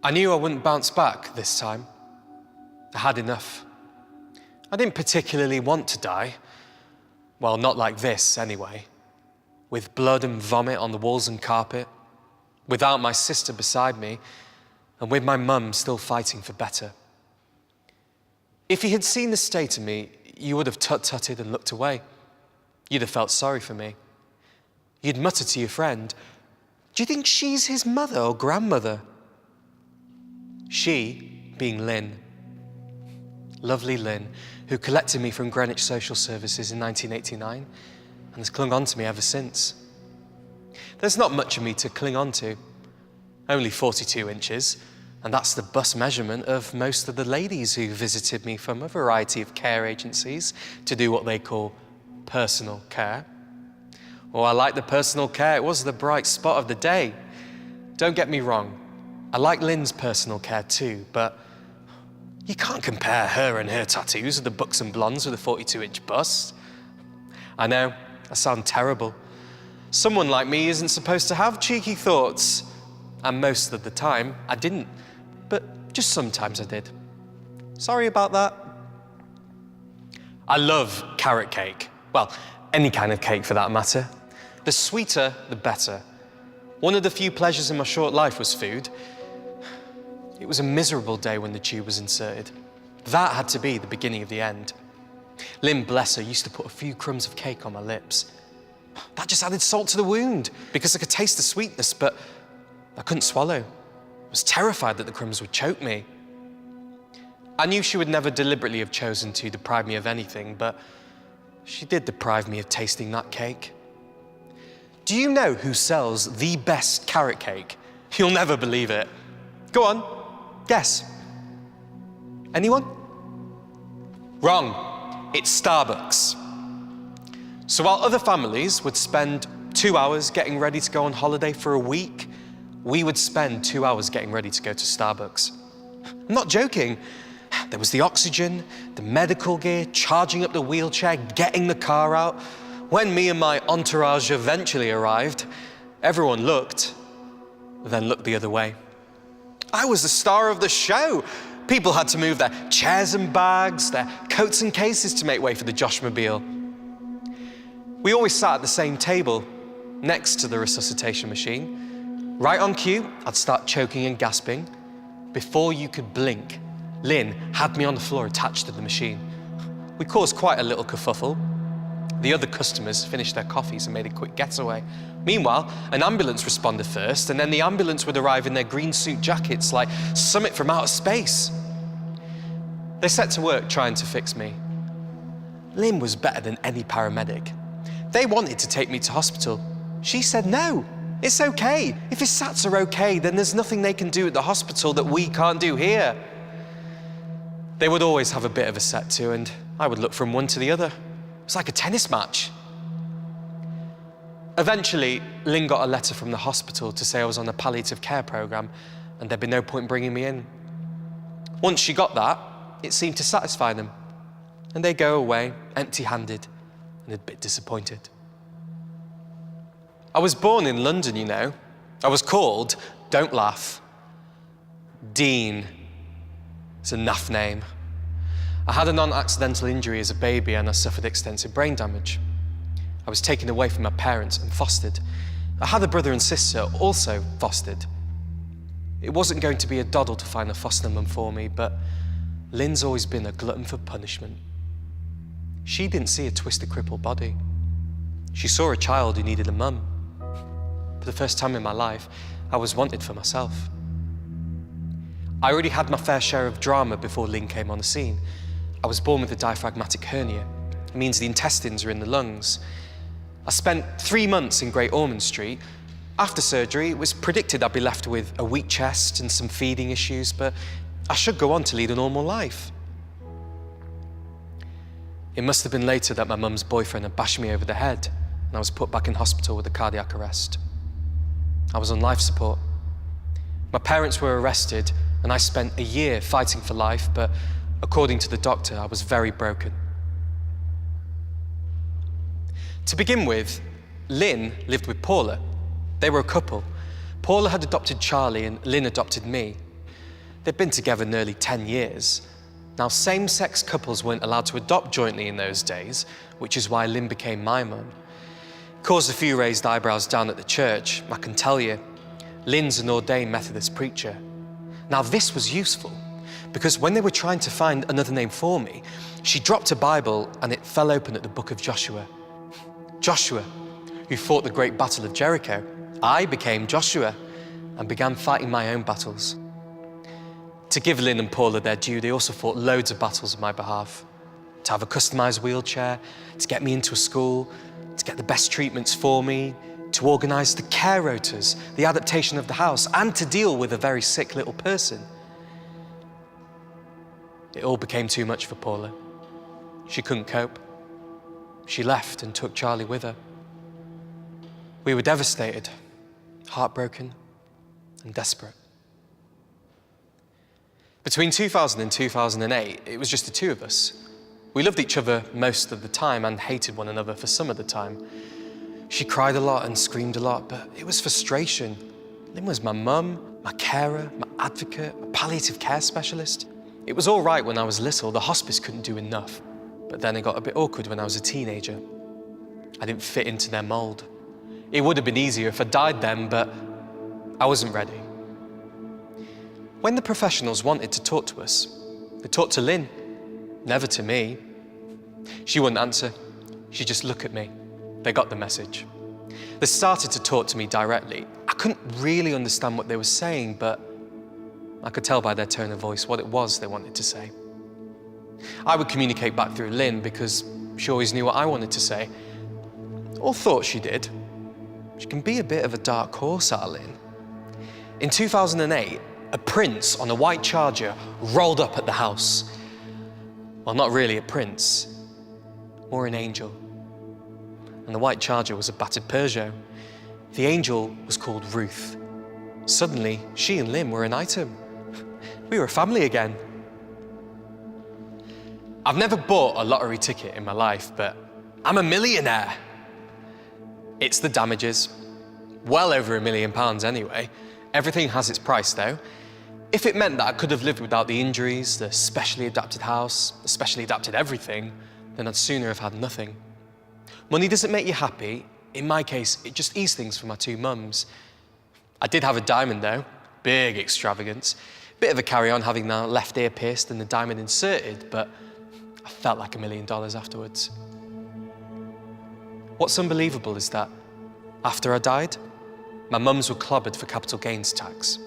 I knew I wouldn't bounce back this time. I had enough. I didn't particularly want to die. Well, not like this, anyway. With blood and vomit on the walls and carpet, without my sister beside me, and with my mum still fighting for better. If you had seen the state of me, you would have tut-tutted and looked away. You'd have felt sorry for me. You'd mutter to your friend, "Do you think she's his mother or grandmother?" She, being Lynn, lovely Lynn, who collected me from Greenwich Social Services in 1989 and has clung on to me ever since. There's not much of me to cling on to, only 42 inches, and that's the bust measurement of most of the ladies who visited me from a variety of care agencies to do what they call personal care. Oh, I like the personal care. It was the bright spot of the day. Don't get me wrong, I like Lynn's personal care too, but you can't compare her and her tattoos with the buxom blondes with a 42-inch bust. I know, I sound terrible. Someone like me isn't supposed to have cheeky thoughts. And most of the time, I didn't. But just sometimes I did. Sorry about that. I love carrot cake. Well, any kind of cake for that matter. The sweeter, the better. One of the few pleasures in my short life was food. It was a miserable day when the tube was inserted. That had to be the beginning of the end. Lynn, bless her, used to put a few crumbs of cake on my lips. That just added salt to the wound because I could taste the sweetness, but I couldn't swallow. I was terrified that the crumbs would choke me. I knew she would never deliberately have chosen to deprive me of anything, but she did deprive me of tasting that cake. Do you know who sells the best carrot cake? You'll never believe it. Go on, guess. Anyone? Wrong. It's Starbucks. So while other families would spend 2 hours getting ready to go on holiday for a week, we would spend 2 hours getting ready to go to Starbucks. I'm not joking. There was the oxygen, the medical gear, charging up the wheelchair, getting the car out. When me and my entourage eventually arrived, everyone looked, then looked the other way. I was the star of the show. People had to move their chairs and bags, their coats and cases to make way for the Joshmobile. We always sat at the same table, next to the resuscitation machine. Right on cue, I'd start choking and gasping. Before you could blink, Lynn had me on the floor attached to the machine. We caused quite a little kerfuffle. The other customers finished their coffees and made a quick getaway. Meanwhile, an ambulance responded first, and then the ambulance would arrive in their green suit jackets like Summit from outer space. They set to work trying to fix me. Lynn was better than any paramedic. They wanted to take me to hospital. She said no. It's okay. If his SATs are okay, then there's nothing they can do at the hospital that we can't do here. They would always have a bit of a set to, and I would look from one to the other. It was like a tennis match. Eventually, Lynn got a letter from the hospital to say I was on a palliative care program and there'd be no point bringing me in. Once she got that, it seemed to satisfy them, and they go away empty-handed and a bit disappointed. I was born in London, you know. I was called, don't laugh, Dean. It's a naff name. I had a non-accidental injury as a baby and I suffered extensive brain damage. I was taken away from my parents and fostered. I had a brother and sister, also fostered. It wasn't going to be a doddle to find a foster mum for me, but Lynn's always been a glutton for punishment. She didn't see a twisted, crippled body. She saw a child who needed a mum. For the first time in my life, I was wanted for myself. I already had my fair share of drama before Lynn came on the scene. I was born with a diaphragmatic hernia. It means the intestines are in the lungs. I spent 3 months in Great Ormond Street. After surgery, it was predicted I'd be left with a weak chest and some feeding issues, but I should go on to lead a normal life. It must have been later that my mum's boyfriend had bashed me over the head and I was put back in hospital with a cardiac arrest. I was on life support. My parents were arrested and I spent a year fighting for life, but according to the doctor, I was very broken. To begin with, Lynn lived with Paula. They were a couple. Paula had adopted Charlie and Lynn adopted me. They'd been together nearly 10 years. Now, same-sex couples weren't allowed to adopt jointly in those days, which is why Lynn became my mum. Caused a few raised eyebrows down at the church, I can tell you. Lynn's an ordained Methodist preacher. Now, this was useful, because when they were trying to find another name for me, she dropped a Bible and it fell open at the book of Joshua. Joshua, who fought the great battle of Jericho. I became Joshua and began fighting my own battles. To give Lynn and Paula their due, they also fought loads of battles on my behalf. To have a customized wheelchair, to get me into a school, to get the best treatments for me, to organize the care rotas, the adaptation of the house, and to deal with a very sick little person. It all became too much for Paula. She couldn't cope. She left and took Charlie with her. We were devastated, heartbroken, and desperate. Between 2000 and 2008, it was just the two of us. We loved each other most of the time and hated one another for some of the time. She cried a lot and screamed a lot, but it was frustration. Lynn was my mum, my carer, my advocate, a palliative care specialist. It was all right when I was little. The hospice couldn't do enough. But then it got a bit awkward when I was a teenager. I didn't fit into their mold. It would have been easier if I died then, but I wasn't ready. When the professionals wanted to talk to us, they talked to Lynn, never to me. She wouldn't answer. She'd just look at me. They got the message. They started to talk to me directly. I couldn't really understand what they were saying, but I could tell by their tone of voice what it was they wanted to say. I would communicate back through Lynn because she always knew what I wanted to say, or thought she did. She can be a bit of a dark horse, our Lynn. In 2008, a prince on a white Charger rolled up at the house. Well, not really a prince, more an angel. And the white Charger was a battered Peugeot. The angel was called Ruth. Suddenly, she and Lynn were an item. We were a family again. I've never bought a lottery ticket in my life, but I'm a millionaire. It's the damages. Well over £1 million anyway. Everything has its price though. If it meant that I could have lived without the injuries, the specially adapted house, the specially adapted everything, then I'd sooner have had nothing. Money doesn't make you happy. In my case, it just eased things for my two mums. I did have a diamond though, big extravagance. Bit of a carry-on having the left ear pierced and the diamond inserted, but I felt like $1 million afterwards. What's unbelievable is that after I died, my mums were clobbered for capital gains tax.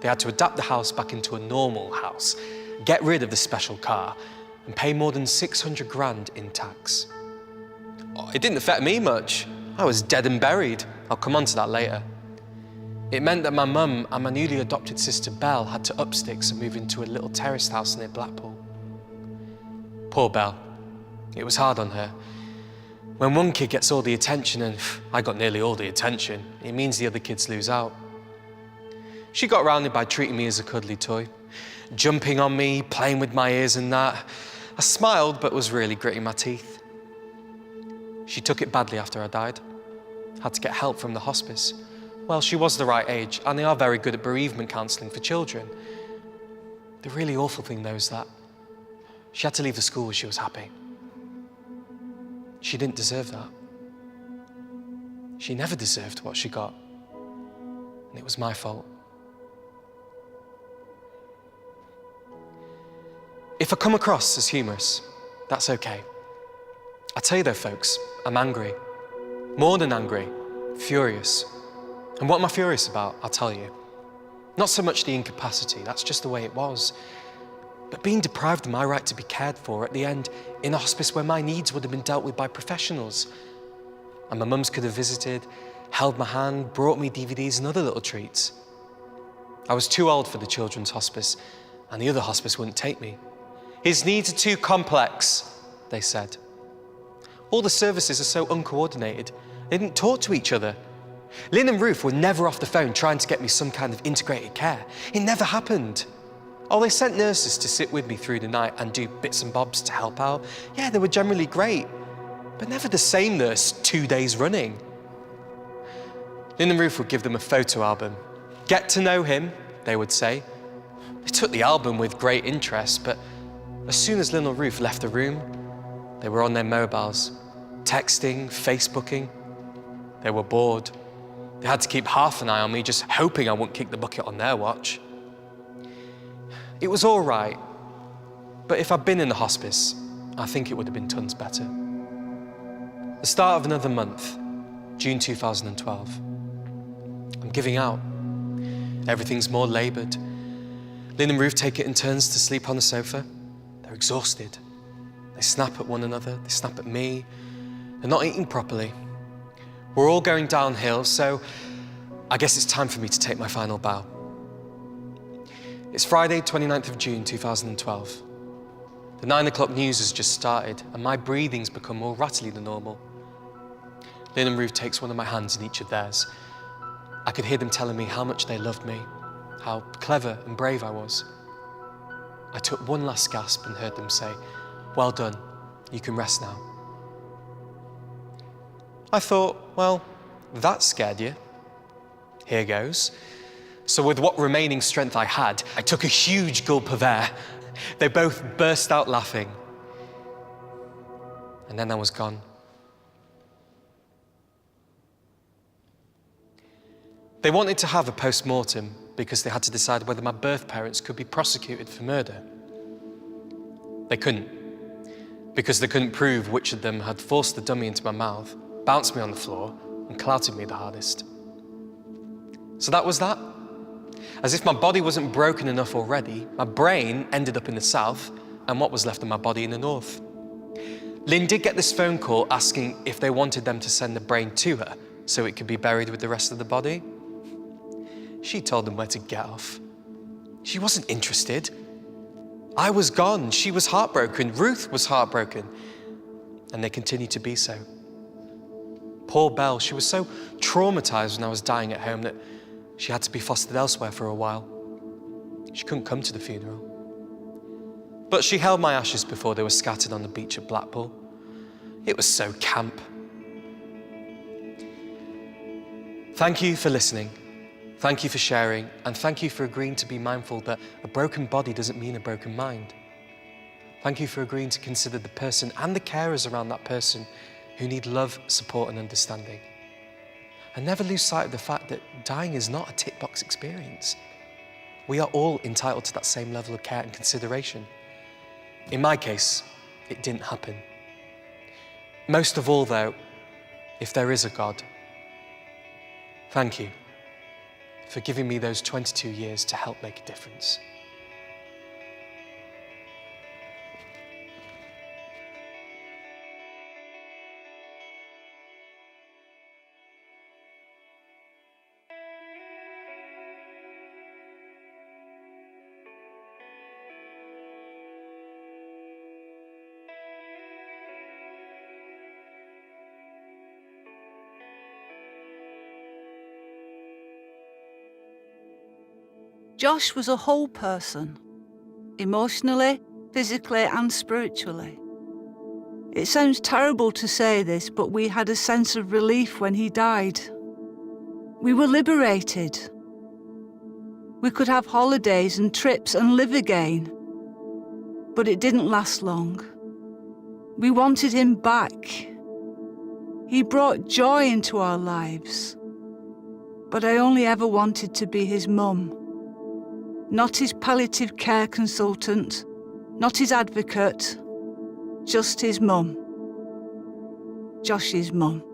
They had to adapt the house back into a normal house, get rid of the special car, and pay more than 600 grand in tax. Oh, it didn't affect me much. I was dead and buried. I'll come on to that later. It meant that my mum and my newly adopted sister Belle had to up sticks and move into a little terraced house near Blackpool. Poor Belle. It was hard on her. When one kid gets all the attention, and I got nearly all the attention, it means the other kids lose out. She got around it by treating me as a cuddly toy, jumping on me, playing with my ears and that. I smiled, but was really gritting my teeth. She took it badly after I died. Had to get help from the hospice. Well, she was the right age, and they are very good at bereavement counselling for children. The really awful thing, though, is that she had to leave the school when she was happy. She didn't deserve that. She never deserved what she got, and it was my fault. If I come across as humorous, that's okay. I tell you though, folks, I'm angry. More than angry, furious. And what am I furious about? I'll tell you. Not so much the incapacity, that's just the way it was, but being deprived of my right to be cared for at the end in a hospice where my needs would have been dealt with by professionals. And my mums could have visited, held my hand, brought me DVDs and other little treats. I was too old for the children's hospice, and the other hospice wouldn't take me. His needs are too complex, they said. All the services are so uncoordinated. They didn't talk to each other. Lynn and Ruth were never off the phone trying to get me some kind of integrated care. It never happened. Oh, they sent nurses to sit with me through the night and do bits and bobs to help out. Yeah, they were generally great, but never the same nurse 2 days running. Lynn and Ruth would give them a photo album. Get to know him, they would say. They took the album with great interest, but as soon as Lynn or Ruth left the room, they were on their mobiles, texting, Facebooking. They were bored. They had to keep half an eye on me, just hoping I wouldn't kick the bucket on their watch. It was all right, but if I'd been in the hospice, I think it would have been tons better. The start of another month, June 2012. I'm giving out. Everything's more laboured. Lynn and Ruth take it in turns to sleep on the sofa. They're exhausted. They snap at one another, they snap at me. They're not eating properly. We're all going downhill, so I guess it's time for me to take my final bow. It's Friday, 29th of June, 2012. The 9 o'clock news has just started, and my breathing's become more rattly than normal. Lynn and Ruth takes one of my hands in each of theirs. I could hear them telling me how much they loved me, how clever and brave I was. I took one last gasp and heard them say, "Well done, you can rest now." I thought, well, that scared you. Here goes. So with what remaining strength I had, I took a huge gulp of air. They both burst out laughing. And then I was gone. They wanted to have a post-mortem because they had to decide whether my birth parents could be prosecuted for murder. They couldn't, because they couldn't prove which of them had forced the dummy into my mouth, bounced me on the floor, and clouted me the hardest. So that was that. As if my body wasn't broken enough already, my brain ended up in the south, and what was left of my body in the north. Lynn did get this phone call asking if they wanted them to send the brain to her so it could be buried with the rest of the body. She told them where to get off. She wasn't interested. I was gone. She was heartbroken. Ruth was heartbroken. And they continued to be so. Poor Belle, she was so traumatized when I was dying at home that she had to be fostered elsewhere for a while. She couldn't come to the funeral. But she held my ashes before they were scattered on the beach at Blackpool. It was so camp. Thank you for listening. Thank you for sharing, and thank you for agreeing to be mindful that a broken body doesn't mean a broken mind. Thank you for agreeing to consider the person and the carers around that person who need love, support, and understanding. And never lose sight of the fact that dying is not a tick box experience. We are all entitled to that same level of care and consideration. In my case, it didn't happen. Most of all, though, if there is a God, thank you for giving me those 22 years to help make a difference. Josh was a whole person, emotionally, physically and spiritually. It sounds terrible to say this, but we had a sense of relief when he died. We were liberated. We could have holidays and trips and live again. But it didn't last long. We wanted him back. He brought joy into our lives. But I only ever wanted to be his mum. Not his palliative care consultant, not his advocate, just his mum. Josh's mum.